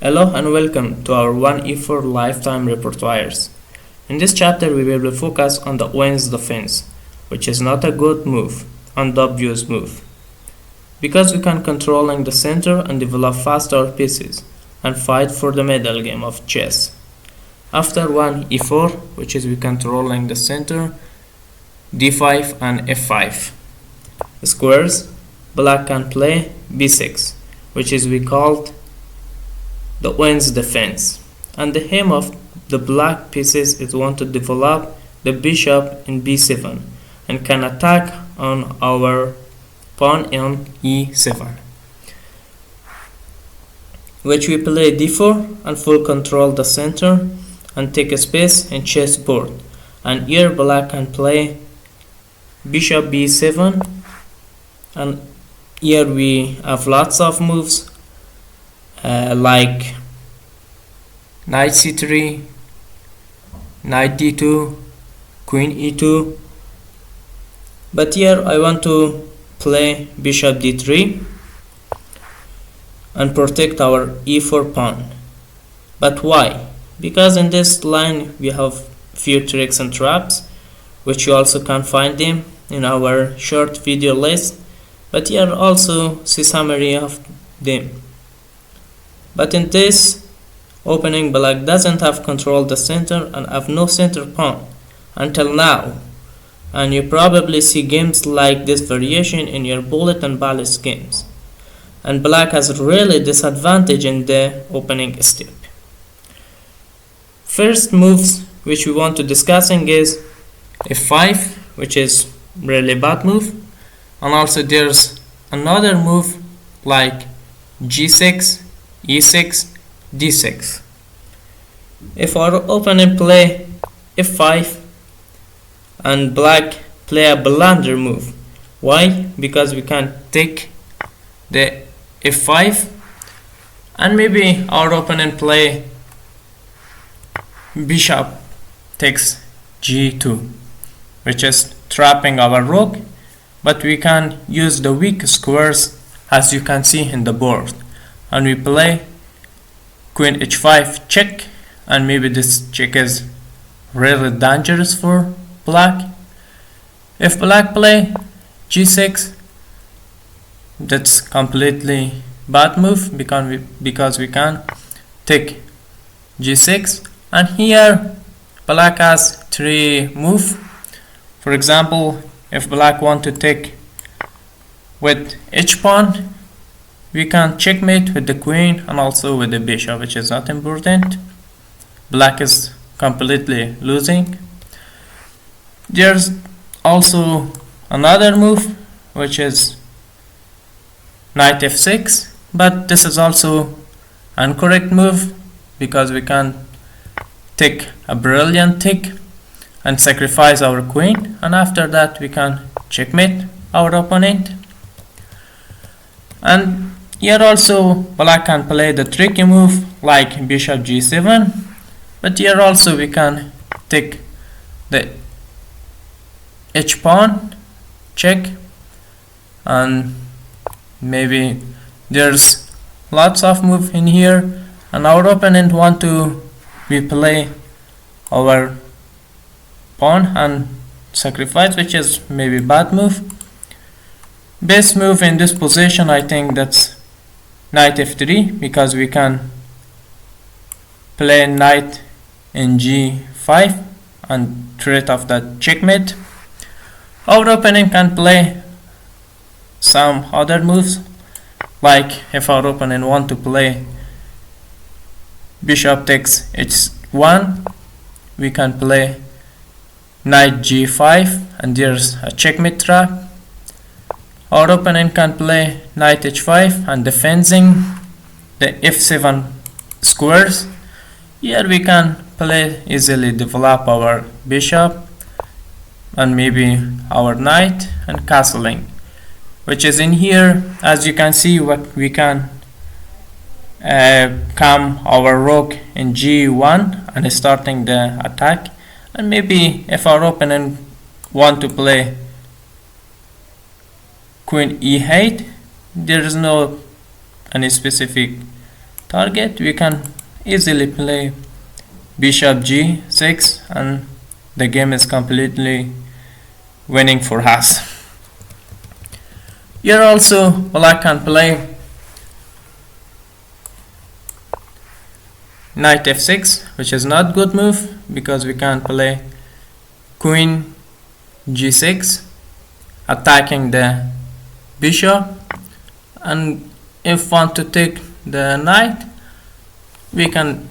Hello and welcome to our 1e4 lifetime repertoires. In this chapter we will focus on the Owen's defense, which is not a good move and obvious move, because we can controlling the center and develop faster pieces and fight for the middle game of chess. After 1e4, which is we controlling the center, d5 and f5 squares, black can play b6, which is we called the Owen's defense, and the aim of the black pieces is want to develop the bishop in b7 and can attack on our pawn in e7, which we play d4 and full control the center and take a space in chessboard. And here black can play bishop b7, and here we have lots of moves like knight c3, knight d2, queen e2, but here I want to play bishop d3 and protect our e4 pawn. But why? Because in this line we have few tricks and traps, which you also can find them in our short video list, but here also see summary of them. But in this opening, black doesn't have control the center and have no center pawn until now, and you probably see games like this variation in your bullet and ballast games, and black has really disadvantage in the opening step. First moves which we want to discussing is f5, which is really bad move, and also there's another move like g6, e6, d6. If our opponent play f5 and black play a blunder move, why? Because we can take the f5 and maybe our opponent play bishop takes g2, which is trapping our rook, but we can use the weak squares as you can see in the board, and we play queen h5 check, and maybe this check is really dangerous for black. If black play g6, that's completely bad move because we can take g6, and here black has three move. For example, if black want to take with h pawn, we can checkmate with the queen and also with the bishop, which is not important. Black is completely losing. There's also another move which is knight f6, but this is also incorrect move because we can take a brilliant tick and sacrifice our queen, and after that we can checkmate our opponent. And here also black can play the tricky move like bishop g7, but here also we can take the h pawn check, and maybe there's lots of move in here, and our opponent want to replay our pawn and sacrifice, which is maybe bad move. Best move in this position, I think that's knight f3, because we can play knight in g5 and threat of that checkmate. Our opponent can play some other moves, like if our opponent want to play bishop takes h1, we can play knight g5 and there's a checkmate trap. Our opponent can play knight h5 and defending the f7 squares. Here we can play easily develop our bishop and maybe our knight and castling, which is in here. As you can see, what we can come our rook in g1 and starting the attack, and maybe if our opponent want to play queen e8, there is no any specific target, we can easily play bishop g6 and the game is completely winning for us. Here also black can play knight f6, which is not good move because we can play queen g6 attacking the bishop, and if want to take the knight, we can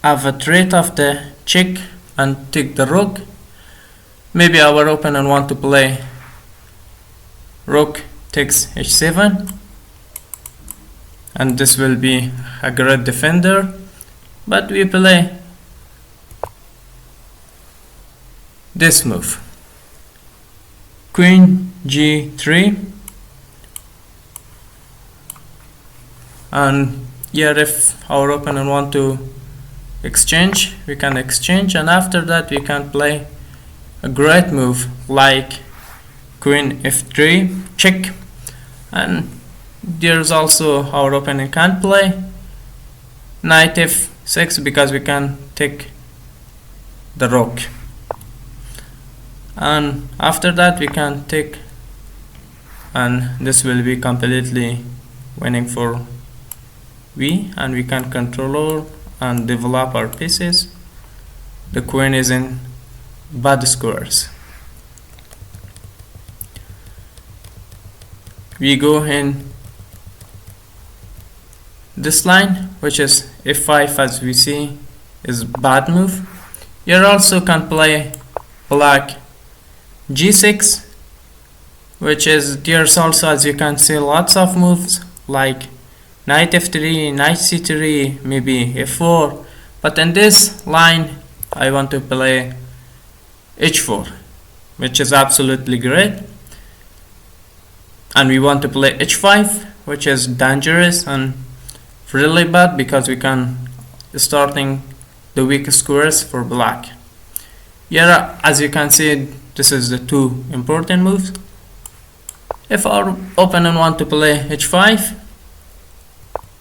have a threat of the check and take the rook. Maybe our opponent want to play rook takes h7, and this will be a great defender, but we play this move, queen g3, and here if our opponent want to exchange, we can exchange, and after that we can play a great move like queen f3 check, and there's also our opponent can play knight f6 because we can take the rook, and after that we can take, and this will be completely winning for we, and we can control and develop our pieces. The queen is in bad squares. We go in this line, which is f5, as we see is bad move. Here also can play black g6, which is, there's also, as you can see, lots of moves like knight f3, knight c3, maybe f4, but in this line I want to play h4, which is absolutely great, and we want to play h5, which is dangerous and really bad because we can starting the weak squares for black. Here, as you can see, this is the two important moves. If our opponent want to play h5,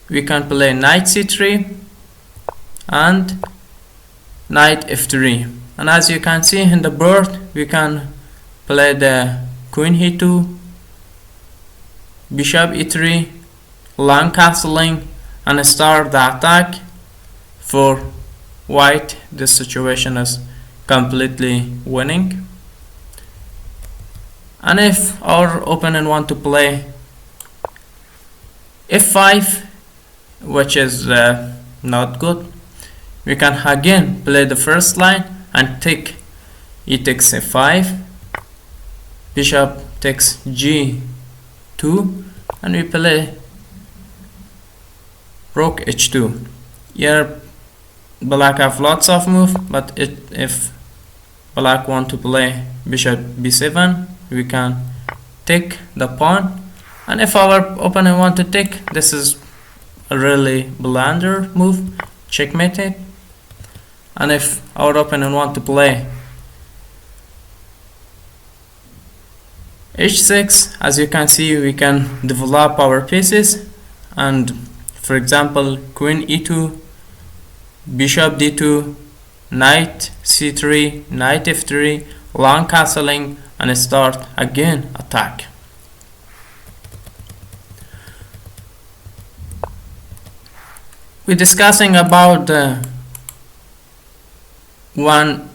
we can play knight c3 and knight f3, and as you can see in the board, we can play the queen e2, bishop e3, long castling, and start the attack for white. This situation is completely winning, and if our opponent want to play f5, which is not good, we can again play the first line and take e takes f5, bishop takes g2, and we play rook h2. Here black have lots of move, but if black want to play bishop b7, we can take the pawn, and if our opponent want to take, this is a really blunder move, checkmate it. And if our opponent want to play h6, as you can see, we can develop our pieces, and for example queen e2, bishop d2, knight c3, knight f3, long castling, and start again attack. We're discussing about one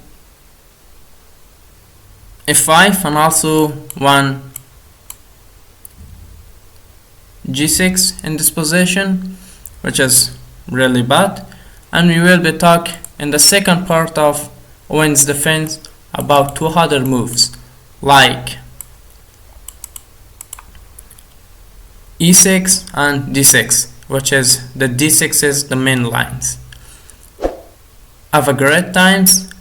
f5 and also one g6 in this position, which is really bad, and we will be talking in the second part of Owen's defense about two other moves like e6 and d6, which is the d6 is the main lines. Have a great times,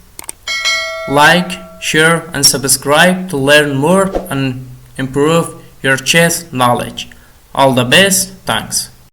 like, share and subscribe to learn more and improve your chess knowledge. All the best, thanks.